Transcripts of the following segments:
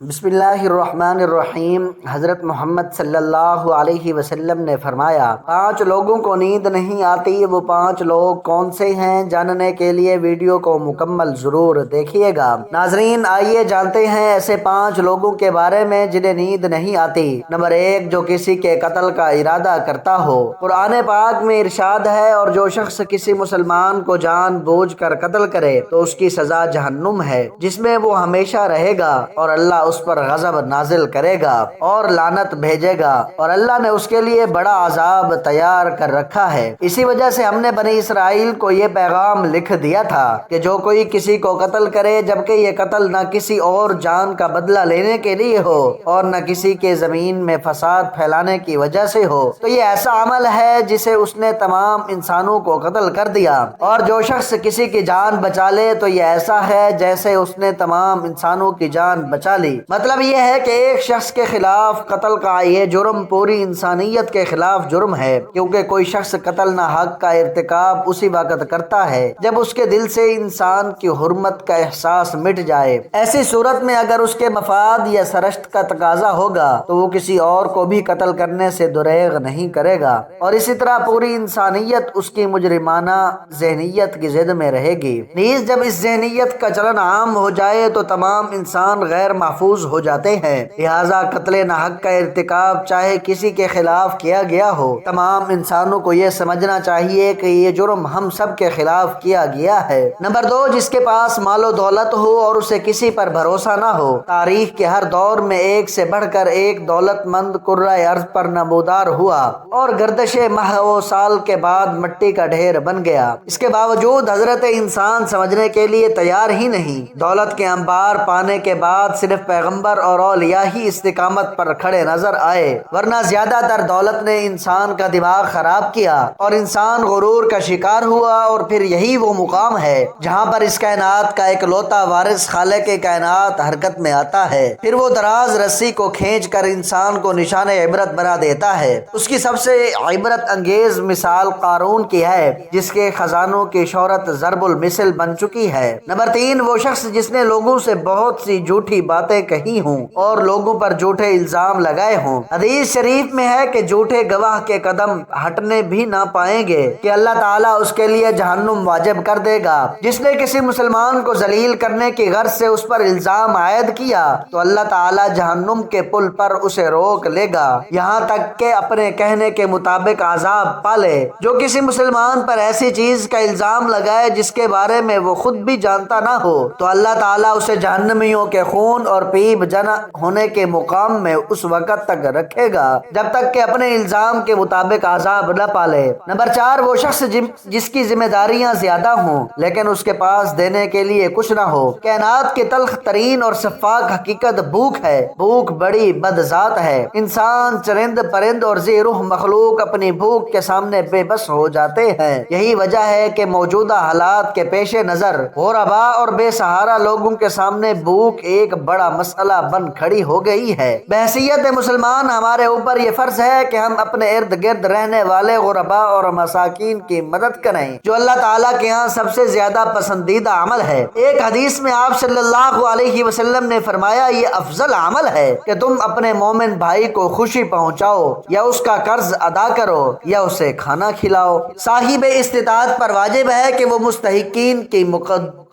بسم اللہ الرحمن الرحیم۔ حضرت محمد صلی اللہ علیہ وسلم نے فرمایا، 5 لوگوں کو نیند نہیں آتی، وہ 5 لوگ کون سے ہیں؟ جاننے کے لیے ویڈیو کو مکمل ضرور دیکھیے گا۔ ناظرین، آئیے جانتے ہیں ایسے 5 لوگوں کے بارے میں جنہیں نیند نہیں آتی۔ نمبر 1، جو کسی کے قتل کا ارادہ کرتا ہو۔ قرآن پاک میں ارشاد ہے، اور جو شخص کسی مسلمان کو جان بوجھ کر قتل کرے تو اس کی سزا جہنم ہے، جس میں وہ ہمیشہ رہے گا، اور اللہ اس پر غضب نازل کرے گا اور لعنت بھیجے گا، اور اللہ نے اس کے لیے بڑا عذاب تیار کر رکھا ہے۔ اسی وجہ سے ہم نے بنی اسرائیل کو یہ پیغام لکھ دیا تھا کہ جو کوئی کسی کو قتل کرے، جبکہ یہ قتل نہ کسی اور جان کا بدلہ لینے کے لیے ہو اور نہ کسی کے زمین میں فساد پھیلانے کی وجہ سے ہو، تو یہ ایسا عمل ہے جسے اس نے تمام انسانوں کو قتل کر دیا۔ اور جو شخص کسی کی جان بچا لے تو یہ ایسا ہے جیسے اس نے تمام انسانوں کی جان بچا لی۔ مطلب یہ ہے کہ ایک شخص کے خلاف قتل کا یہ جرم پوری انسانیت کے خلاف جرم ہے، کیونکہ کوئی شخص قتل نہ حق کا ارتکاب اسی وقت کرتا ہے جب اس کے دل سے انسان کی حرمت کا احساس مٹ جائے۔ ایسی صورت میں اگر اس کے مفاد یا سرشت کا تقاضا ہوگا تو وہ کسی اور کو بھی قتل کرنے سے دریغ نہیں کرے گا، اور اسی طرح پوری انسانیت اس کی مجرمانہ ذہنیت کی زد میں رہے گی۔ نیز جب اس ذہنیت کا چلن عام ہو جائے تو تمام انسان غیر محفوظ ہو جاتے ہیں۔ لہذا قتل نہ حق کا ارتکاب چاہے کسی کے خلاف کیا گیا ہو، تمام انسانوں کو یہ سمجھنا چاہیے کہ یہ جرم ہم سب کے خلاف کیا گیا ہے۔ نمبر 2، جس کے پاس مال و دولت ہو اور اسے کسی پر بھروسہ نہ ہو۔ تاریخ کے ہر دور میں ایک سے بڑھ کر ایک دولت مند کرۂ ارض پر نمودار ہوا اور گردش ماہ و سال کے بعد مٹی کا ڈھیر بن گیا۔ اس کے باوجود حضرت انسان سمجھنے کے لیے تیار ہی نہیں۔ دولت کے انبار پانے کے بعد صرف پیغمبر اور اولیاء ہی استقامت پر کھڑے نظر آئے، ورنہ زیادہ تر دولت نے انسان کا دماغ خراب کیا اور انسان غرور کا شکار ہوا، اور پھر یہی وہ مقام ہے جہاں پر اس کائنات کا اکلوتا وارث خالق کائنات حرکت میں آتا ہے۔ پھر وہ دراز رسی کو کھینچ کر انسان کو نشان عبرت بنا دیتا ہے۔ اس کی سب سے عبرت انگیز مثال قارون کی ہے، جس کے خزانوں کی شہرت ضرب المثل بن چکی ہے۔ نمبر 3، وہ شخص جس نے لوگوں سے بہت سی جھوٹی باتیں کہی ہوں اور لوگوں پر جھوٹے الزام لگائے ہوں۔ حدیث شریف میں ہے کہ جھوٹے گواہ کے قدم ہٹنے بھی نہ پائیں گے کہ اللہ تعالیٰ اس کے لیے جہنم واجب کر دے گا۔ جس نے کسی مسلمان کو ذلیل کرنے کی غرض سے اس پر الزام عائد کیا تو اللہ تعالیٰ جہنم کے پل پر اسے روک لے گا، یہاں تک کہ اپنے کہنے کے مطابق عذاب پالے۔ جو کسی مسلمان پر ایسی چیز کا الزام لگائے جس کے بارے میں وہ خود بھی جانتا نہ ہو تو اللہ تعالیٰ اسے جہنمیوں کے خون اور پیپ جنا ہونے کے مقام میں اس وقت تک رکھے گا جب تک کہ اپنے الزام کے مطابق عذاب نہ پالے۔ نمبر 4، وہ شخص جس کی ذمہ داریاں زیادہ ہوں لیکن اس کے پاس دینے کے لیے کچھ نہ ہو۔ کائنات کی تلخ ترین اور شفاف حقیقت بھوک ہے۔ بھوک بڑی بد ذات ہے۔ انسان، چرند پرند اور ذی روح مخلوق اپنی بھوک کے سامنے بے بس ہو جاتے ہیں۔ یہی وجہ ہے کہ موجودہ حالات کے پیش نظر غربا اور بے سہارا لوگوں کے سامنے بھوک ایک بڑا مسئلہ بن کھڑی ہو گئی ہے۔ بحیثیت مسلمان ہمارے اوپر یہ فرض ہے کہ ہم اپنے ارد گرد رہنے والے غربا اور مساکین کی مدد کریں، جو اللہ تعالیٰ کے ہاں سب سے زیادہ پسندیدہ عمل ہے۔ ایک حدیث میں آپ صلی اللہ علیہ وسلم نے فرمایا، یہ افضل عمل ہے کہ تم اپنے مومن بھائی کو خوشی پہنچاؤ، یا اس کا قرض ادا کرو، یا اسے کھانا کھلاؤ۔ صاحب استطاعت پر واجب ہے کہ وہ مستحقین کی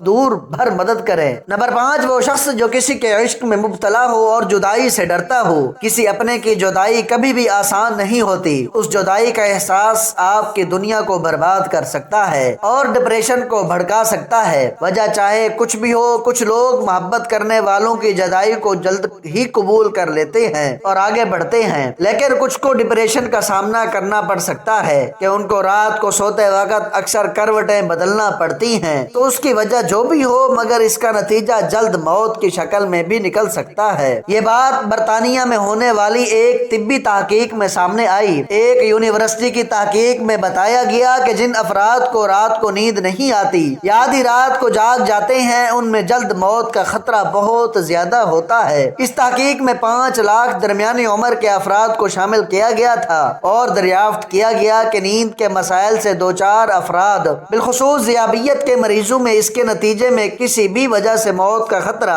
دور بھر مدد کرے۔ نمبر 5، وہ شخص جو کسی کے عشق میں مبتلا ہو اور جدائی سے ڈرتا ہو۔ کسی اپنے کی جدائی کبھی بھی آسان نہیں ہوتی۔ اس جدائی کا احساس آپ کی دنیا کو برباد کر سکتا ہے اور ڈپریشن کو بھڑکا سکتا ہے۔ وجہ چاہے کچھ بھی ہو، کچھ لوگ محبت کرنے والوں کی جدائی کو جلد ہی قبول کر لیتے ہیں اور آگے بڑھتے ہیں، لیکن کچھ کو ڈپریشن کا سامنا کرنا پڑ سکتا ہے کہ ان کو رات کو سوتے وقت اکثر کروٹیں بدلنا پڑتی ہیں۔ تو اس کی وجہ جو بھی ہو، مگر اس کا نتیجہ جلد موت کی شکل میں بھی نکل سکتا ہے۔ یہ بات برطانیہ میں ہونے والی ایک طبی تحقیق میں سامنے آئی۔ ایک یونیورسٹی کی تحقیق میں بتایا گیا کہ جن افراد کو رات کو نیند نہیں آتی یا آدھی رات کو جاگ جاتے ہیں، ان میں جلد موت کا خطرہ بہت زیادہ ہوتا ہے۔ اس تحقیق میں 5 لاکھ درمیانی عمر کے افراد کو شامل کیا گیا تھا اور دریافت کیا گیا کہ نیند کے مسائل سے دوچار افراد، بالخصوص ذیابیت کے مریضوں میں، اس کے نتیجے میں کسی بھی وجہ سے موت کا خطرہ